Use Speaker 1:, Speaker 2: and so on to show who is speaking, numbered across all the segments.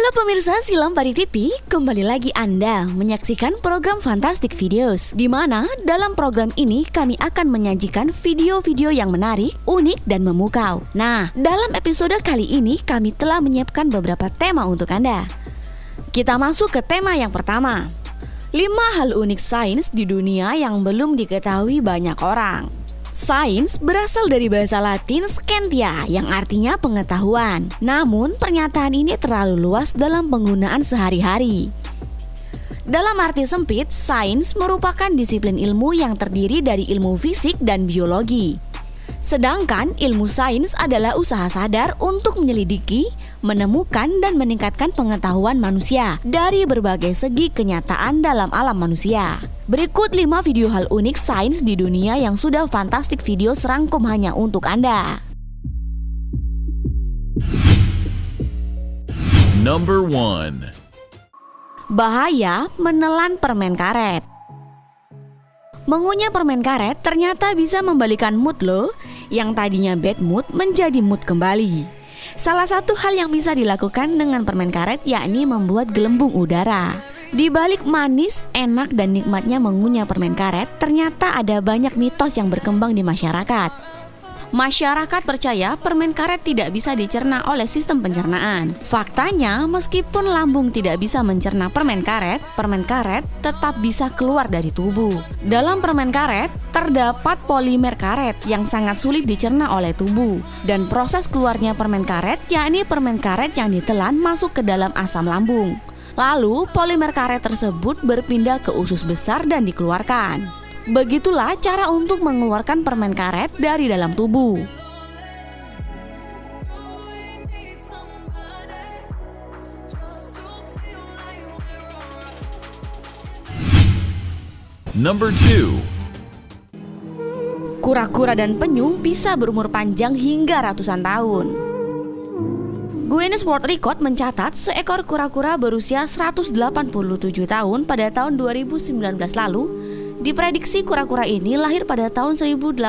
Speaker 1: Halo pemirsa Silam Pari TV, kembali lagi Anda menyaksikan program Fantastic Videos, di mana dalam program ini kami akan menyajikan video-video yang menarik, unik, dan memukau. Nah, dalam episode kali ini kami telah menyiapkan beberapa tema untuk Anda. Kita masuk ke tema yang pertama. 5 hal unik sains di dunia yang belum diketahui banyak orang. Sains berasal dari bahasa Latin scientia yang artinya pengetahuan. Namun pernyataan ini terlalu luas dalam penggunaan sehari-hari. Dalam arti sempit, sains merupakan disiplin ilmu yang terdiri dari ilmu fisik dan biologi. Sedangkan ilmu sains adalah usaha sadar untuk menyelidiki, menemukan, dan meningkatkan pengetahuan manusia dari berbagai segi kenyataan dalam alam manusia. Berikut 5 video hal unik sains di dunia yang sudah Fantastic Video serangkum hanya untuk Anda.
Speaker 2: Number 1.
Speaker 1: Bahaya menelan permen karet. Mengunyah permen karet ternyata bisa membalikan mood loh, yang tadinya bad mood menjadi mood kembali. Salah satu hal yang bisa dilakukan dengan permen karet yakni membuat gelembung udara. Di balik manis, enak, dan nikmatnya mengunyah permen karet, ternyata ada banyak mitos yang berkembang di masyarakat. Masyarakat percaya permen karet tidak bisa dicerna oleh sistem pencernaan. Faktanya, meskipun lambung tidak bisa mencerna permen karet tetap bisa keluar dari tubuh. Dalam permen karet, terdapat polimer karet yang sangat sulit dicerna oleh tubuh. Dan proses keluarnya permen karet, yakni permen karet yang ditelan masuk ke dalam asam lambung. Lalu, polimer karet tersebut berpindah ke usus besar dan dikeluarkan. Begitulah cara untuk mengeluarkan permen karet dari dalam tubuh.
Speaker 2: Number 2.
Speaker 1: Kura-kura dan penyu bisa berumur panjang hingga ratusan tahun. Guinness World Record mencatat seekor kura-kura berusia 187 tahun pada tahun 2019 lalu. Diprediksi kura-kura ini lahir pada tahun 1832.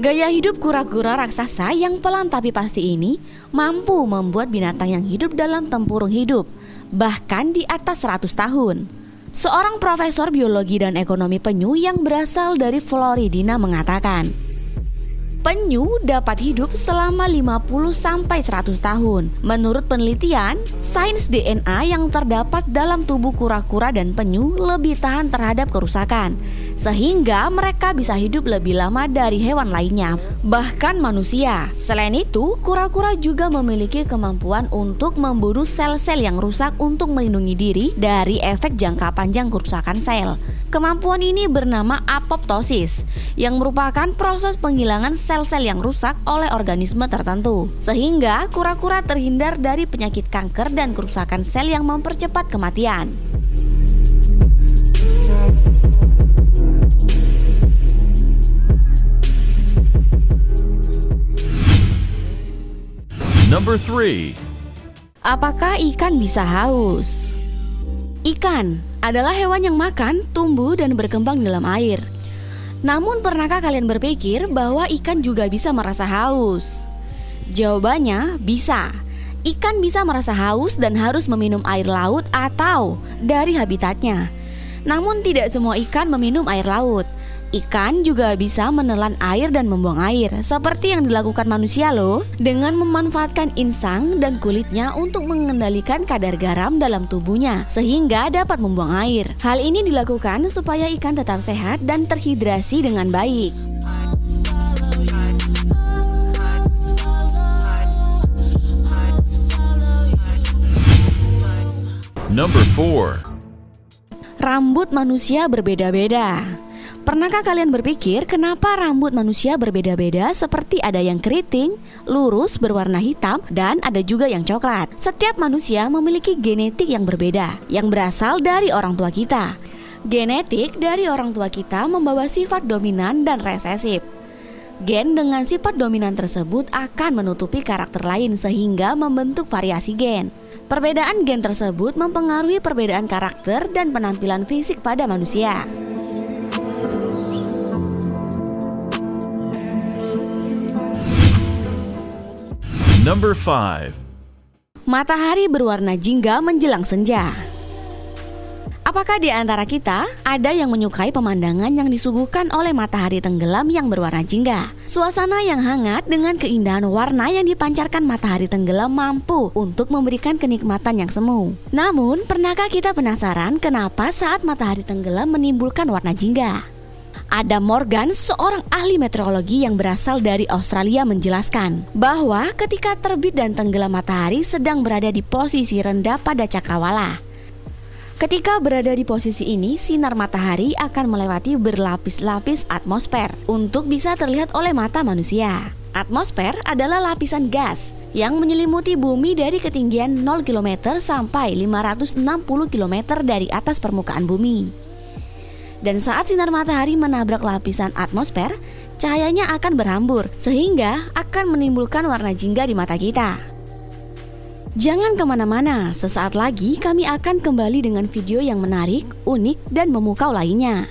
Speaker 1: Gaya hidup kura-kura raksasa yang pelan tapi pasti ini mampu membuat binatang yang hidup dalam tempurung hidup, bahkan di atas 100 tahun. Seorang profesor biologi dan ekonomi penyu yang berasal dari Florida mengatakan, penyu dapat hidup selama 50-100 tahun. Menurut penelitian, sains DNA yang terdapat dalam tubuh kura-kura dan penyu lebih tahan terhadap kerusakan, sehingga mereka bisa hidup lebih lama dari hewan lainnya, bahkan manusia. Selain itu, kura-kura juga memiliki kemampuan untuk membunuh sel-sel yang rusak untuk melindungi diri dari efek jangka panjang kerusakan sel. Kemampuan ini bernama apoptosis, yang merupakan proses penghilangan sel-sel yang rusak oleh organisme tertentu, sehingga kura-kura terhindar dari penyakit kanker dan kerusakan sel yang mempercepat kematian.
Speaker 2: Number 3.
Speaker 1: Apakah ikan bisa haus? Ikan adalah hewan yang makan, tumbuh, dan berkembang dalam air. Namun pernahkah kalian berpikir bahwa ikan juga bisa merasa haus? Jawabannya bisa. Ikan bisa merasa haus dan harus meminum air laut atau dari habitatnya. Namun tidak semua ikan meminum air laut. Ikan juga bisa menelan air dan membuang air, seperti yang dilakukan manusia loh, dengan memanfaatkan insang dan kulitnya untuk mengendalikan kadar garam dalam tubuhnya, sehingga dapat membuang air. Hal ini dilakukan supaya ikan tetap sehat dan terhidrasi dengan baik.
Speaker 2: Number 4.
Speaker 1: Rambut manusia berbeda-beda. Pernahkah kalian berpikir kenapa rambut manusia berbeda-beda, seperti ada yang keriting, lurus, berwarna hitam, dan ada juga yang coklat? Setiap manusia memiliki genetik yang berbeda, yang berasal dari orang tua kita. Genetik dari orang tua kita membawa sifat dominan dan resesif. Gen dengan sifat dominan tersebut akan menutupi karakter lain sehingga membentuk variasi gen. Perbedaan gen tersebut mempengaruhi perbedaan karakter dan penampilan fisik pada manusia.
Speaker 2: Number 5.
Speaker 1: Matahari berwarna jingga menjelang senja. Apakah di antara kita ada yang menyukai pemandangan yang disuguhkan oleh matahari tenggelam yang berwarna jingga? Suasana yang hangat dengan keindahan warna yang dipancarkan matahari tenggelam mampu untuk memberikan kenikmatan yang semu. Namun, pernahkah kita penasaran kenapa saat matahari tenggelam menimbulkan warna jingga? Adam Morgan, seorang ahli meteorologi yang berasal dari Australia, menjelaskan bahwa ketika terbit dan tenggelam matahari sedang berada di posisi rendah pada cakrawala. Ketika berada di posisi ini, sinar matahari akan melewati berlapis-lapis atmosfer untuk bisa terlihat oleh mata manusia. Atmosfer adalah lapisan gas yang menyelimuti bumi dari ketinggian 0 km sampai 560 km dari atas permukaan bumi. Dan saat sinar matahari menabrak lapisan atmosfer, cahayanya akan berhambur sehingga akan menimbulkan warna jingga di mata kita. Jangan kemana-mana, sesaat lagi kami akan kembali dengan video yang menarik, unik, dan memukau lainnya.